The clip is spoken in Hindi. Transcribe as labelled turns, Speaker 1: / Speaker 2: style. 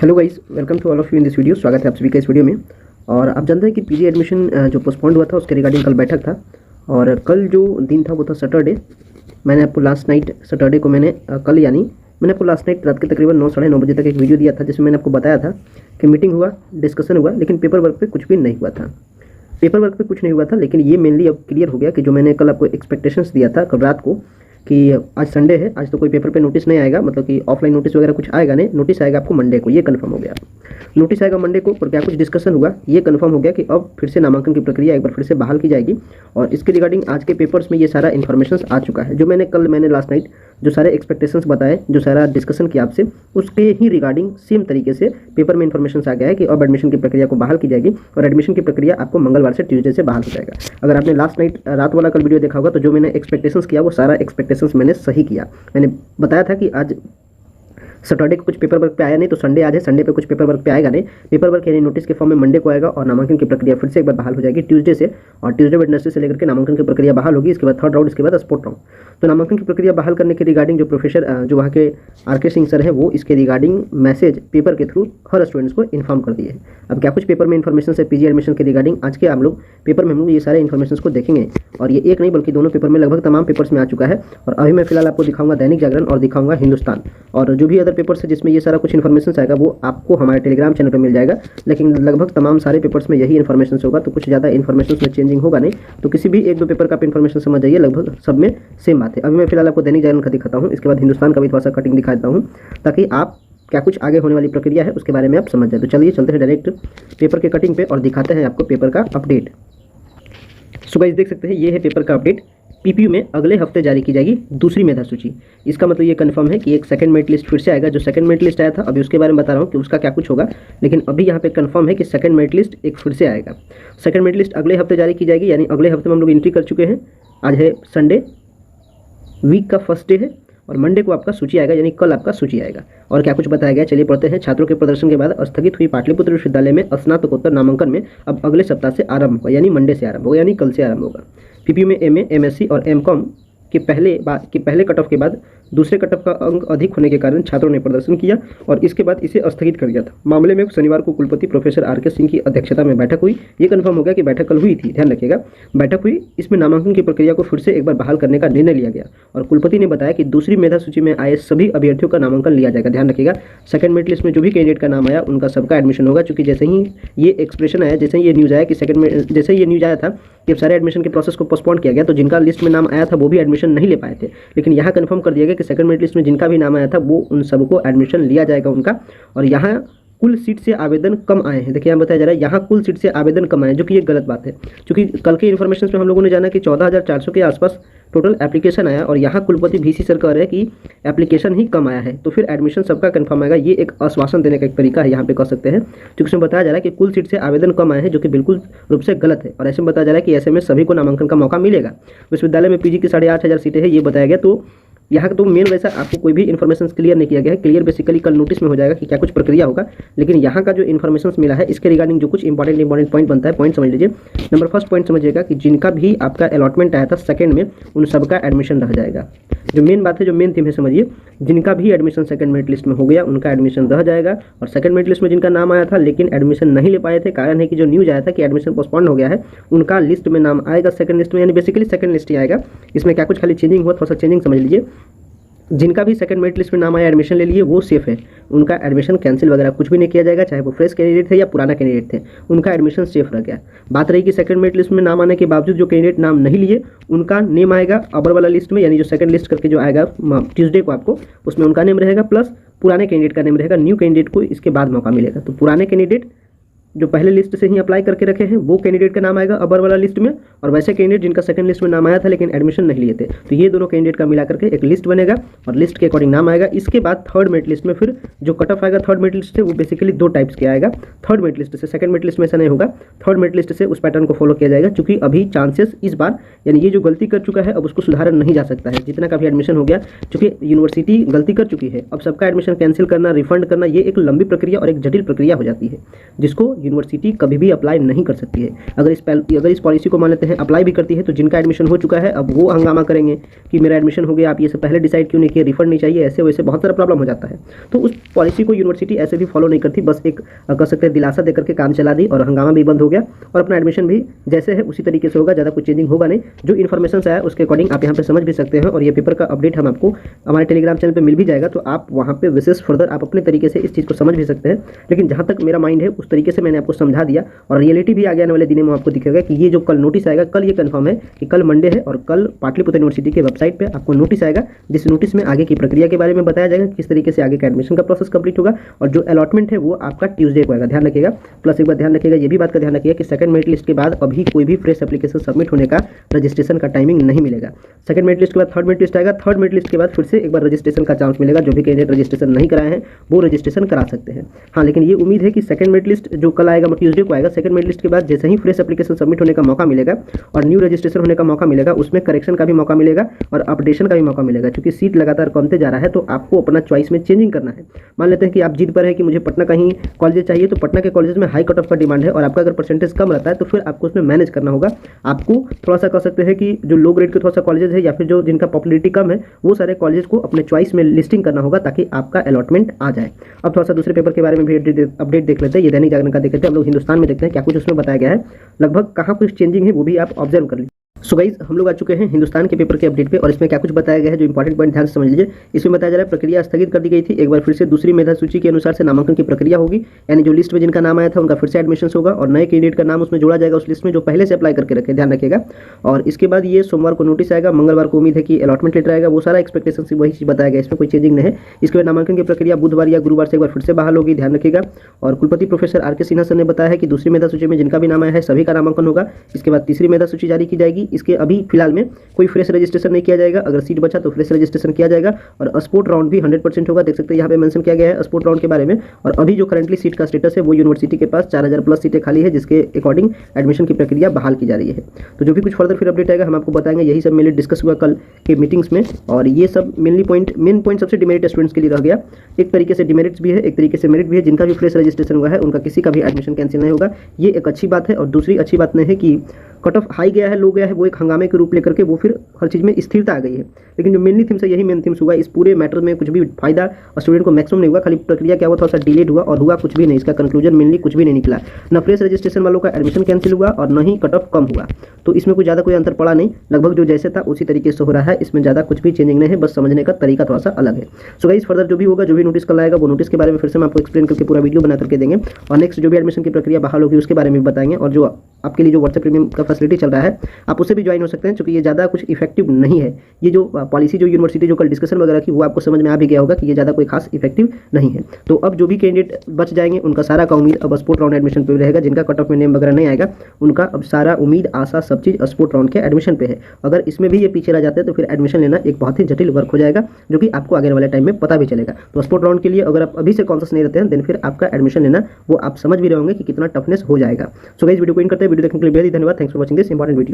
Speaker 1: Hello guys, welcome to all of you in this video. स्वागत है आप सभी का इस वीडियो में। और आप जानते हैं कि पीजी एडमिशन जो पोस्टपोन्ड हुआ था उसके रिगार्डिंग कल बैठक था और कल जो दिन था वो था सैटरडे। मैंने आपको लास्ट नाइट सैटरडे को मैंने आपको लास्ट नाइट रात के तकरीबन 9 साढ़े 9 बजे तक एक वीडियो दिया था जिसमें मैंने आपको बताया था कि मीटिंग हुआ, डिस्कशन हुआ, लेकिन पेपर वर्क पे कुछ भी नहीं हुआ था। पेपर वर्क पे कुछ नहीं हुआ था, लेकिन ये मेनली अब क्लियर हो गया कि जो मैंने कल आपको एक्सपेक्टेशंस दिया था कल रात को कि आज संडे है, आज तो कोई पेपर पे नोटिस नहीं आएगा, मतलब कि ऑफलाइन नोटिस वगैरह कुछ आएगा नहीं, नोटिस आएगा आपको मंडे को, ये कंफर्म हो गया। नोटिस आएगा मंडे को, पर क्या कुछ डिस्कशन हुआ ये कंफर्म हो गया कि अब फिर से नामांकन की प्रक्रिया एक बार फिर से बहाल की जाएगी। और इसके रिगार्डिंग आज के पेपर्स में ये सारा इन्फॉर्मेशन आ चुका है। जो मैंने लास्ट नाइट जो सारे एक्सपेक्टेशंस बताए, जो सारा डिस्कशन किया आपसे, उसके ही रिगार्डिंग सेम तरीके से पेपर में इन्फॉर्मेशन आ गया है कि अब एडमिशन की प्रक्रिया को बहाल की जाएगी और एडमिशन की प्रक्रिया आपको मंगलवार से ट्यूसडे से बहाल हो जाएगा। अगर आपने लास्ट नाइट रात वाला कल वीडियो देखा होगा तो जो मैंने एक्सपेक्टेशंस किया वो सारा एक्सपेक्टेशंस मैंने सही किया। मैंने बताया था कि आज सैटरडे को कुछ पेपर वर्क पे आया नहीं तो संडे आज है, संडे पे कुछ पेपर वर्क पे आएगा नहीं। पेपर वर्क यानी नोटिस के फॉर्म में मंडे को आएगा और नामांकन की प्रक्रिया फिर से एक बार बहाल हो जाएगी ट्यूसडे से, और ट्यूसडे वेडनेसडे से लेकर के नामांकन की प्रक्रिया बहाल होगी। इसके बाद थर्ड राउंड, इसके बाद स्पोर्ट राउंड। तो नामांकन की प्रक्रिया बहाल करने के रिगार्डिंग जो प्रोफेसर जो वहाँ के आर.के. सिंह सर है वो इसके रिगार्डिंग मैसेज पेपर के थ्रू हर स्टूडेंट्स को इन्फॉर्म कर दिए हैं। अब क्या कुछ पेपर में इन्फॉर्मेशन है पीजी एडमिशन के रिगार्डिंग, आज के हम लोग पेपर में हम लोग ये सारे इन्फॉर्मेशन को देखेंगे। और ये एक नहीं बल्कि दोनों पेपर में, लगभग तमाम पेपर्स में आ चुका है। और अभी मैं फिलहाल आपको दिखाऊंगा दैनिक जागरण और दिखाऊंगा हिंदुस्तान, और जो भी अदर पेपर्स है जिसमें ये सारा कुछ इन्फॉर्मेशन आएगा वो आपको हमारे टेलीग्राम चैनल पर मिल जाएगा। लेकिन लगभग तमाम सारे पेपर्स में यही इन्फॉर्मेशन होगा, तो कुछ ज़्यादा इन्फॉर्मेशन में चेंजिंग होगा नहीं। तो किसी भी एक दो पेपर का आप इन्फॉर्मेशन समझ जाइए, लगभग सब में सेम बात है। अभी मैं फिलहाल आपको दैनिक जागरण का दिखाता हूँ, इसके बाद हिंदुस्तान का भी थोड़ा सा कटिंग दिखाता हूँ ताकि आप क्या कुछ आगे होने वाली प्रक्रिया है उसके बारे में आप समझ जाए। तो चलिए चलते हैं डायरेक्ट पेपर के कटिंग पे और दिखाते हैं आपको पेपर का अपडेट। सो गाइस देख सकते हैं ये है पेपर का अपडेट। पीपीयू में अगले हफ्ते जारी की जाएगी दूसरी मेधा सूची। इसका मतलब ये कंफर्म है कि एक सेकंड मेरिट लिस्ट फिर से आएगा। जो सेकंड मेरिट लिस्ट आया था अभी उसके बारे में बता रहा हूँ कि उसका क्या कुछ होगा, लेकिन अभी यहाँ पे कंफर्म है कि सेकंड मेरिट लिस्ट एक फिर से आएगा। सेकंड मेरिट लिस्ट अगले हफ्ते जारी की जाएगी, यानी अगले हफ्ते में हम लोग एंट्री कर चुके हैं। आज है संडे, वीक का फर्स्ट डे है और मंडे को आपका सूची आएगा, यानी कल आपका सूची आएगा। और क्या कुछ बताया गया चलिए पढ़ते हैं। छात्रों के प्रदर्शन के बाद स्थगित हुई पाटलिपुत्र विश्वविद्यालय में स्नातकोत्तर नामांकन में अब अगले सप्ताह से आरंभ होगा, यानी मंडे से आरंभ होगा, यानी कल से आरंभ होगा। पीपीयू में एमए, एमएससी और एमकॉम के पहले कट ऑफ के बाद दूसरे कट ऑफ का अंक अधिक होने के कारण छात्रों ने प्रदर्शन किया और इसके बाद इसे स्थगित कर दिया था। मामले में शनिवार को कुलपति प्रोफेसर आर.के. सिंह की अध्यक्षता में बैठक हुई। ये कंफर्म हो गया कि बैठक कल हुई थी, ध्यान रखिएगा, बैठक हुई। इसमें नामांकन की प्रक्रिया को फिर से एक बार बहाल करने का निर्णय लिया गया और कुलपति ने बताया कि दूसरी मेधा सूची में आए सभी अभ्यर्थियों का नामांकन लिया जाएगा। ध्यान रखिएगा, सेकंड मेरिट लिस्ट में जो भी कैंडिडेट का नाम आया उनका सबका एडमिशन होगा। क्योंकि जैसे ही ये एक्सप्रेशन आया, जैसे ही ये न्यूज़ आया कि जैसे ही ये न्यूज़ आया था कि सारे एडमिशन के प्रोसेस को पोस्टपोन किया गया, तो जिनका लिस्ट में नाम आया था वो भी एडमिशन नहीं ले पाए थे। लेकिन यहाँ कंफर्म कर दिया गया कि सेकंड मेरिट लिस्ट में जिनका भी नाम आया था वो उन सबको एडमिशन लिया जाएगा उनका। और यहाँ कुल सीट से आवेदन कम आए हैं। देखिए यहाँ बताया जा रहा है यहाँ कुल सीट से आवेदन कम आए हैं, जो कि ये गलत बात है। क्योंकि कल के इन्फॉर्मेशन में हम लोगों ने जाना कि 14,400 के आसपास टोटल एप्लीकेशन आया और यहाँ कुलपति वीसी सर कह रहे हैं कि एप्लीकेशन ही कम आया है, तो फिर एडमिशन सबका कंफर्म आएगा। ये एक आश्वासन देने का एक तरीका है, यहाँ पे कह सकते हैं। क्योंकि इसमें बताया जा रहा है कि कुल सीट से आवेदन कम आए हैं, जो कि बिल्कुल रूप से गलत है। और ऐसे में बताया जा रहा है कि ऐसे में सभी को नामांकन का मौका मिलेगा। विश्वविद्यालय में पीजी की 8,500 सीटें हैं, ये बताया गया। तो यहाँ तो मेन वैसा आपको कोई भी इन्फॉर्मेशन क्लियर नहीं किया गया है। क्लियर बेसिकली कल नोटिस में हो जाएगा कि क्या कुछ प्रक्रिया होगा, लेकिन यहाँ का जो इन्फॉर्मेशन मिला है इसके रिगार्डिंग जो कुछ इंपॉर्टेंट पॉइंट बनता है, पॉइंट समझ लीजिए। नंबर फर्स्ट पॉइंट समझिएगा कि जिनका भी आपका अलॉटमेंट आया था सेकंड में, उन सबका एडमिशन रह जाएगा। जो मेन बात है, जो मेन थीम है, समझिए, जिनका भी एडमिशन सेकंड मेरिट लिस्ट में हो गया उनका एडमिशन रह जाएगा। और सेकंड मेरिट लिस्ट में जिनका नाम आया था लेकिन एडमिशन नहीं ले पाए थे, कारण है कि जो न्यूज़ आया था कि एडमिशन पोस्टपोन हो गया है, उनका लिस्ट में नाम आएगा सेकंड लिस्ट में, यानी बेसिकली सेकंड लिस्ट ही आएगा। इसमें क्या कुछ खाली चेंजिंग हुआ, थोड़ा सा चेंजिंग समझ लीजिए। जिनका भी सेकंड मेरिट लिस्ट में नाम आया, एडमिशन ले लिए, वो सेफ है, उनका एडमिशन कैंसिल वगैरह कुछ भी नहीं किया जाएगा। चाहे वो फ्रेश कैंडिडेट थे या पुराना कैंडिडेट थे, उनका एडमिशन सेफ रह गया। बात रही कि सेकंड मेरिट लिस्ट में नाम आने के बावजूद जो कैंडिडेट नाम नहीं लिए उनका नेम आएगा अबर वाला लिस्ट में, यानी जो सेकंड लिस्ट करके जो आएगा ट्यूसडे को आपको, उसमें उनका नेम रहेगा, प्लस पुराने कैंडिडेट का नेम रहेगा। न्यू कैंडिडेट को इसके बाद मौका मिलेगा। तो पुराने कैंडिडेट जो पहले लिस्ट से ही अप्लाई करके रखे हैं वो कैंडिडेट का नाम आएगा अबर वाला लिस्ट में, और वैसे कैंडिडेट जिनका सेकंड लिस्ट में नाम आया था लेकिन एडमिशन नहीं लिए थे, तो ये दोनों कैंडिडेट का मिला करके एक लिस्ट बनेगा और लिस्ट के अकॉर्डिंग नाम आएगा। इसके बाद थर्ड मेरिट लिस्ट में फिर जो कट ऑफ आएगा थर्ड मेरिट लिस्ट से, वो बेसिकली दो टाइप्स के आएगा। थर्ड मेरिट लिस्ट से, सेकंड मेरिट लिस्ट में ऐसा नहीं होगा, थर्ड मेरिट लिस्ट से उस पैटर्न को फॉलो किया जाएगा। क्योंकि अभी चांसेस इस बार, यानी ये जो गलती कर चुका है अब उसको सुधारा नहीं जा सकता है। जितना का भी एडमिशन हो गया, क्योंकि यूनिवर्सिटी गलती कर चुकी है, अब सबका एडमिशन कैंसिल करना, रिफंड करना, ये एक लंबी प्रक्रिया और एक जटिल प्रक्रिया हो जाती है, जिसको यूनिवर्सिटी कभी भी अप्लाई नहीं कर सकती है। अगर इस पॉलिसी को मान लेते हैं अप्लाई भी करती है तो जिनका एडमिशन हो चुका है अब वो हंगामा करेंगे कि मेरा एडमिशन हो गया, आप ये से पहले डिसाइड क्यों नहीं किए, रिफंड नहीं चाहिए, ऐसे वैसे बहुत सारा प्रॉब्लम हो जाता है। तो उस पॉलिसी को यूनिवर्सिटी ऐसे भी फॉलो नहीं करती, बस एक कह सकते हैं दिलासा देकर के काम चला दी और हंगामा भी बंद हो गया और अपना एडमिशन भी जैसे है उसी तरीके से होगा, ज़्यादा कुछ चेंजिंग होगा नहीं। जो इन्फॉर्मेशन आया उसके अकॉर्डिंग आप यहाँ पे समझ भी सकते हैं और ये पेपर का अपडेट हम आपको हमारे टेलीग्राम चैनल पे मिल भी जाएगा, तो आप वहाँ पे विशेष फर्दर आप अपने तरीके से इस चीज़ को समझ भी सकते हैं। लेकिन जहाँ तक मेरा माइंड है उस तरीके से मैंने आपको समझा दिया और रियलिटी भी आगे आने वाले दिनों में आपको दिखेगा कि ये जो कल नोटिस आएगा, कल ये कंफर्म है कि कल मंडे है और कल पाटलिपुत्र यूनिवर्सिटी के वेबसाइट पे आपको नोटिस आएगा, जिस नोटिस में आगे की प्रक्रिया के बारे में बताया जाएगा, किस तरीके से आगे का एडमिशन का प्रोसेस कंप्लीट होगा और जो अलॉटमेंट है वो आपका ट्यूसडे को आएगा, ध्यान रखिएगा। प्लस एक बार ध्यान रखिएगा, ये भी बात का ध्यान रखिएगा कि सेकंड मेरिट लिस्ट के बाद अभी कोई भी फ्रेश एप्लीकेशन सबमिट होने का रजिस्ट्रेशन का टाइमिंग नहीं मिलेगा। सेकंड मेरिट लिस्ट के बाद थर्ड मेरिट लिस्ट आएगा, थर्ड मेरिट लिस्ट के बाद फिर से एक बार रजिस्ट्रेशन का चांस मिलेगा। जो भी कैंडिडेट रजिस्ट्रेशन नहीं कराए हैं वो रजिस्ट्रेशन करा सकते हैं। हाँ, लेकिन ये उम्मीद है कि सेकंड मेरिट लिस्ट जो कल आएगा ट्यूसडे को आएगा, सेकंड मेरिट लिस्ट के बाद जैसे ही फ्रेश एप्लीकेशन सबमिट होने का मौका मिलेगा और न्यू रजिस्ट्रेशन होने का मौका मिलेगा, उसमें करेक्शन का भी मौका मिलेगा और अपडेशन का भी मौका मिलेगा। क्योंकि सीट लगातार कमते जा रहा है तो आपको अपना चॉइस में चेंजिंग करना है। मान लेते हैं कि आप जिद पर है कि मुझे पटना का ही कॉलेज चाहिए, तो पटना के कॉलेज में हाई कट ऑफ का डिमांड है और आपका अगर परसेंटेज कम रहता है तो फिर आपको उसमें मैनेज करना होगा। आपको थोड़ा सा कह सकते हैं कि जो लो ग्रेड के थोड़ा सा कॉलेजेस है या फिर जो जिनका पॉपुलरिटी कम है वो सारे कॉलेज को अपने चॉइस में लिस्टिंग करना होगा ताकि आपका अलॉटमेंट आ जाए। अब थोड़ा सा दूसरे पेपर के बारे में भी अपडेट देख लेते हैं। ये दैनिक जागरण का देख लेते हैं, हम लोग हिंदुस्तान में देखते हैं क्या कुछ उसमें बताया गया है, लगभग कहाँ कुछ चेंजिंग है वो भी आप ऑब्जर्व कर लीजिए। सो गाइज हम लोग आ चुके हैं हिंदुस्तान के पेपर के अपडेट पे और इसमें क्या कुछ बताया गया है जो इंपॉर्टेंट पॉइंट ध्यान से समझ लीजिए। इसमें बताया जा रहा है प्रक्रिया स्थगित कर दी गई थी, एक बार फिर से दूसरी मेधा सूची के अनुसार से नामांकन की प्रक्रिया होगी, यानी जो लिस्ट में जिनका नाम आया था उनका फिर से एडमिशन होगा और नए कैंडिडेट का नाम उसमें जोड़ा जाएगा उस लिस्ट में जो पहले से अप्लाई करके रखे, ध्यान रखिएगा। और इसके बाद ये सोमवार को नोटिस आएगा, मंगलवार को उम्मीद है कि अलॉटमेंट लेटर आएगा, वो सारा एक्सपेक्टेशन से वही चीज बताया गया, इसमें कोई चेंजिंग नहीं है। इसके बाद नामांकन की प्रक्रिया बुधवार या गुरुवार से एक बार फिर से बहाल होगी, ध्यान रखिएगा। और कुलपति प्रोफेसर आर.के. सिन्हा सर ने बताया है कि दूसरी मेधा सूची में जिनका भी नाम आया है सभी का नामांकन होगा। इसके बाद तीसरी मेधा सूची जारी की जाएगी। इसके अभी फिलहाल में कोई फ्रेश रजिस्ट्रेशन नहीं किया जाएगा, अगर सीट बचा तो फ्रेश रजिस्ट्रेशन किया जाएगा और स्पोर्ट राउंड भी 100% होगा। देख सकते हैं यहाँ पे मेंशन किया गया है स्पोर्ट राउंड के बारे में। और अभी जो करंटली सीट का स्टेटस है वो यूनिवर्सिटी के पास 4000 प्लस सीटें खाली है, जिसके अकॉर्डिंग एडमिशन की प्रक्रिया बहाल की जा रही है। तो जो भी कुछ फर्दर फिर अपडेट आएगा हम आपको बताएंगे। यही सब मेनली डिस्कस हुआ कल के मीटिंग्स में और ये सब मेन पॉइंट सबसे डिमेरिट स्टूडेंट्स के लिए रह गया। एक तरीके से डिमेरिट्स भी है, एक तरीके से मेरिट भी है। जिनका भी फ्रेश रजिस्ट्रेशन हुआ है उनका किसी का भी एडमिशन कैंसिल नहीं होगा, ये एक अच्छी बात है। और दूसरी अच्छी बात नहीं है कि कट ऑफ हाई गया है, लो गया है, वो एक हंगामे के रूप लेकर के वो फिर हर चीज़ में स्थिरता आ गई है। लेकिन जो मेनली थीम्स है यही मेन थीम्स हुआ, इस पूरे मैटर में कुछ भी फायदा स्टूडेंट को मैक्सिमम नहीं हुआ, खाली प्रक्रिया क्या हुआ थोड़ा सा डिलेड हुआ और हुआ कुछ भी नहीं। इसका कंक्लूजन मेनली कुछ भी नहीं निकला, न फ्रेश रजिस्ट्रेशन वालों का एडमिशन कैंसिल हुआ और न ही कट ऑफ कम हुआ। तो इसमें कुछ ज़्यादा कोई अंतर पड़ा नहीं, लगभग जो जैसे था उसी तरीके से हो रहा है। इसमें ज़्यादा कुछ भी चेंजिंग नहीं है, बस समझने का तरीका थोड़ा सा अलग है। सो गाइस फर्दर जो भी होगा, जो भी नोटिस कल आएगा वो नोटिस के बारे में फिर से हम आपको एक्सप्लेन करके पूरा वीडियो बना करके देंगे और नेक्स्ट जो भी एडमिशन की प्रक्रिया बहाल होगी उसके बारे में भी बताएंगे। और जो आपके लिए जो व्हाट्सएप प्रीमियम का फैसिलिटी चल रहा है आप उससे भी ज्वाइन हो सकते हैं, क्योंकि ये ज़्यादा कुछ इफेक्टिव नहीं है। ये जो पॉलिसी जो यूनिवर्सिटी जो कल डिस्कशन वगैरह की वो आपको समझ में आ भी गया होगा कि ये ज़्यादा कोई खास इफेक्टिव नहीं है। तो अब जो भी कैंडिडेट बच जाएंगे उनका सारा का उम्मीद अब स्पोर्ट राउंड एडमिशन पे रहेगा। जिनका कट ऑफ में नेम वगैरह नहीं आएगा उनका अब सारा उम्मीद आशा सब चीज़ स्पोर्ट राउंड के एडमिशन पे है। अगर इसमें भी ये पीछे रह जाते हैं तो फिर एडमिशन लेना एक बहुत ही जटिल वर्क हो जाएगा, जो कि आपको आगे वाले टाइम में पता भी चलेगा। तो स्पोर्ट राउंड के लिए अगर आप अभी से कॉन्शियस नहीं रहते हैं देन फिर आपका एडमिशन लेना वो आप समझ भी रहे होंगे कि कितना टफनेस हो जाएगा। सो गाइस वीडियो को इन करते हैं। वीडियो देखने के लिए बेहद धन्यवाद। Thanks for watching this important video.